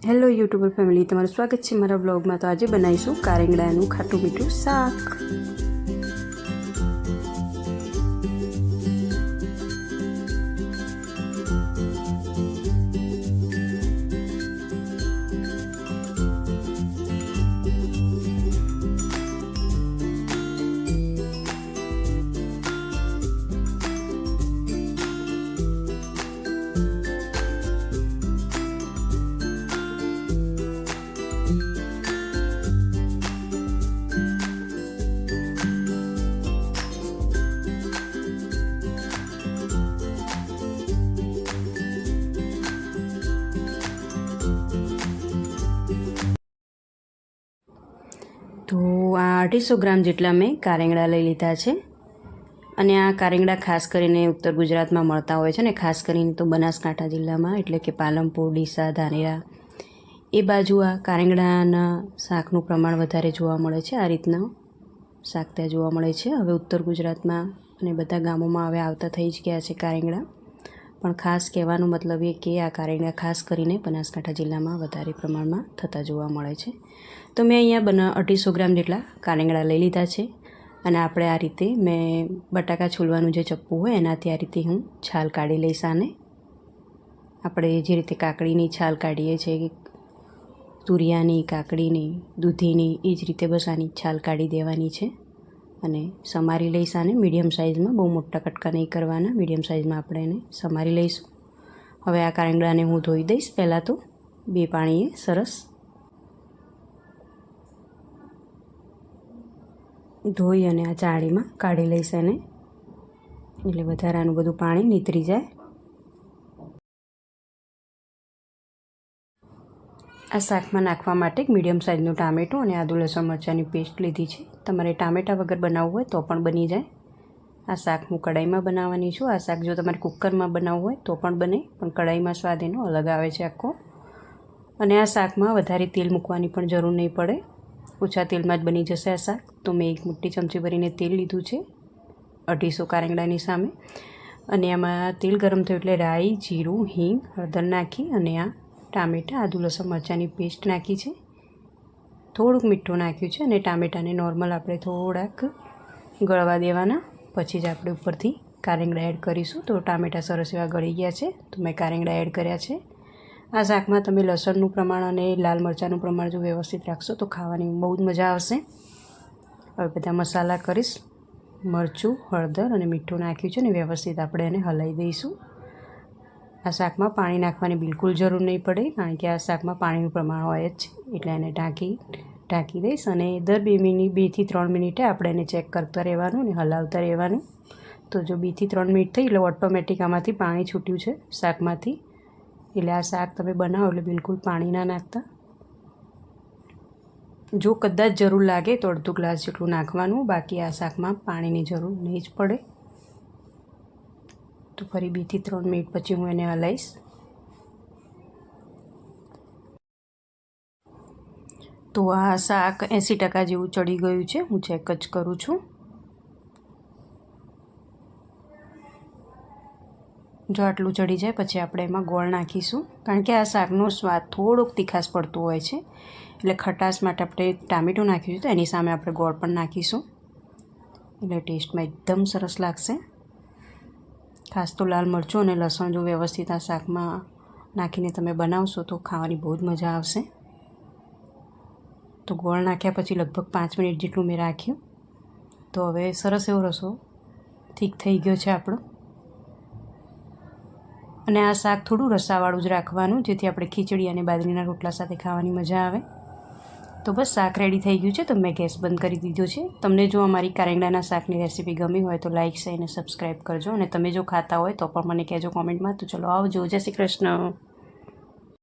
Hello YouTuber family, તમારું સ્વાગત છે મારા બ્લોગમાં। તો આજે બનાવીશું કારેંગડાનું ખાટું મીઠું શાક। તો આ 250 ગ્રામ જેટલા મેં કારેંગડા લઈ લીધા છે। અને આ કારેંગડા ખાસ કરીને ઉત્તર ગુજરાતમાં મળતા હોય છે ને, ખાસ કરીને તો બનાસકાંઠા જિલ્લામાં, એટલે કે પાલનપુર, ડીસા, ધાનેરા એ બાજુ આ કારેંગડાના શાકનું પ્રમાણ વધારે જોવા મળે છે। આ રીતના શાક ત્યાં જોવા મળે છે। હવે ઉત્તર ગુજરાતમાં અને બધા ગામોમાં હવે આવતા થઈ જ ગયા છે કારેંગડા, પણ ખાસ કહેવાનો મતલબ એ કે આ કારેંગડા ખાસ કરીને બનાસકાંઠા જિલ્લામાં વધારે પ્રમાણમાં થતા જોવા મળે છે। તો મેં અહીંયા 250 ગ્રામ જેટલા કારેંગડા લઈ લીધા છે। અને આપણે આ રીતે મેં બટાકા છોલવાનું જે ચપ્પુ હોય એનાથી આ રીતે હું છાલ કાઢી લઈશ આને। આપણે જે રીતે કાકડીની છાલ કાઢીએ છીએ, તુરિયાની, કાકડીની, દૂધીની, એ જ રીતે બસ આની છાલ કાઢી દેવાની છે। અને સમારી લઈશ આને મીડિયમ સાઇઝમાં, બહુ મોટા કટકા નહીં કરવાના, મીડિયમ સાઇઝમાં આપણે એને સમારી લઈશું। હવે આ કારેંગડાને હું ધોઈ દઈશ પહેલાં તો 2 પાણીએ સરસ ધોઈ અને આ ચાળીમાં કાઢી લઈશ એને, એટલે વધારાનું બધું પાણી નીતરી જાય। આ શાકમાં નાખવા માટે એક મીડિયમ સાઇઝનું ટામેટું અને આદુ લસણ મરચાંની પેસ્ટ લીધી છે। તમારે ટામેટાં વગર બનાવવું હોય તો પણ બની જાય। આ શાક હું કઢાઈમાં બનાવવાની છું। આ શાક જો તમારે કુકરમાં બનાવવું હોય તો પણ બને, પણ કઢાઈમાં સ્વાદ એનો અલગ આવે છે આખો। અને આ શાકમાં વધારે તેલ મૂકવાની પણ જરૂર નહીં પડે, ઓછા તેલમાં જ બની જશે આ શાક। તો મેં 1 મોટી ચમચી ભરીને તેલ લીધું છે 250 કારેંગડાની સામે। અને આમાં તેલ ગરમ થયું એટલે રાઈ, જીરું, હિંગ, હળદર નાખી અને આ ટામેટાં, આદુ લસણ મરચાંની પેસ્ટ નાખી છે, થોડુંક મીઠું નાખ્યું છે અને ટામેટાને નોર્મલ આપણે થોડાક ગળવા દેવાના, પછી જ આપણે ઉપરથી કારેંગડા એડ કરીશું। તો ટામેટાં સરસ એવા ગળી ગયા છે, તો મેં કારેંગડા એડ કર્યા છે। આ શાકમાં તમે લસણનું પ્રમાણ અને લાલ મરચાંનું પ્રમાણ જો વ્યવસ્થિત રાખશો તો ખાવાની બહુ જ મજા આવશે। હવે બધા મસાલા કરીશ, મરચું, હળદર અને મીઠું નાખ્યું છે ને વ્યવસ્થિત આપણે એને હલાવી દઈશું। આ શાકમાં પાણી નાખવાની બિલકુલ જરૂર નહીં પડે, કારણ કે આ શાકમાં પાણીનું પ્રમાણ હોય જ છે, એટલે એને ઢાંકી દઈશ। અને દર 2 થી 3 મિનિટે આપણે એને ચેક કરતા રહેવાનું અને હલાવતા રહેવાનું। તો જો 2 થી 3 મિનિટ થઈ એટલે ઓટોમેટિક આમાંથી પાણી છૂટ્યું છે શાકમાંથી, એટલે આ શાક તમે બનાવો એટલે બિલકુલ પાણી ના નાખતા। જો કદાચ જરૂર લાગે તો અડધો ગ્લાસ જેટલું નાખવાનું, બાકી આ શાકમાં પાણીની જરૂર નહીં જ પડે। તો ફરી 2 થી 3 મિનિટ પછી હું એને હલાવીશ। તો આ શાક 80% જેવું ચડી ગયું છે, હું ચેક જ કરું છું। જો આટલું ચડી જાય પછી આપણે એમાં ગોળ નાખીશું, કારણ કે આ શાકનો સ્વાદ થોડોક તીખાશ પડતો હોય છે, એટલે ખટાશ માટે આપણે ટામેટું નાખીશું તો એની સામે આપણે ગોળ પણ નાખીશું, એટલે ટેસ્ટમાં એકદમ સરસ લાગશે। ખાસ તો લાલ મરચું અને લસણ જો વ્યવસ્થિત આ શાકમાં નાખીને તમે બનાવશો તો ખાવાની બહુ જ મજા આવશે। તો ગોળ નાખ્યા પછી લગભગ 5 મિનિટ જેટલું મેં રાખ્યું। તો હવે સરસ એવો રસો ઠીક થઈ ગયો છે આપણો। અને આ શાક થોડું રસાવાળું જ રાખવાનું, જેથી આપણે ખીચડી અને બાજરીના રોટલા સાથે ખાવાની મજા આવે। તો બસ શાક રેડી થઈ ગયું છે, તો મેં ગેસ બંધ કરી દીધો છે। તમને જો અમારી કારેંગડાના શાકની રેસીપી ગમી હોય તો લાઇક, શેર અને સબસ્ક્રાઈબ કરજો। અને તમે જો ખાતા હોય તો પણ મને કહેજો કોમેન્ટમાં। તો ચલો આવજો, જય શ્રી કૃષ્ણ।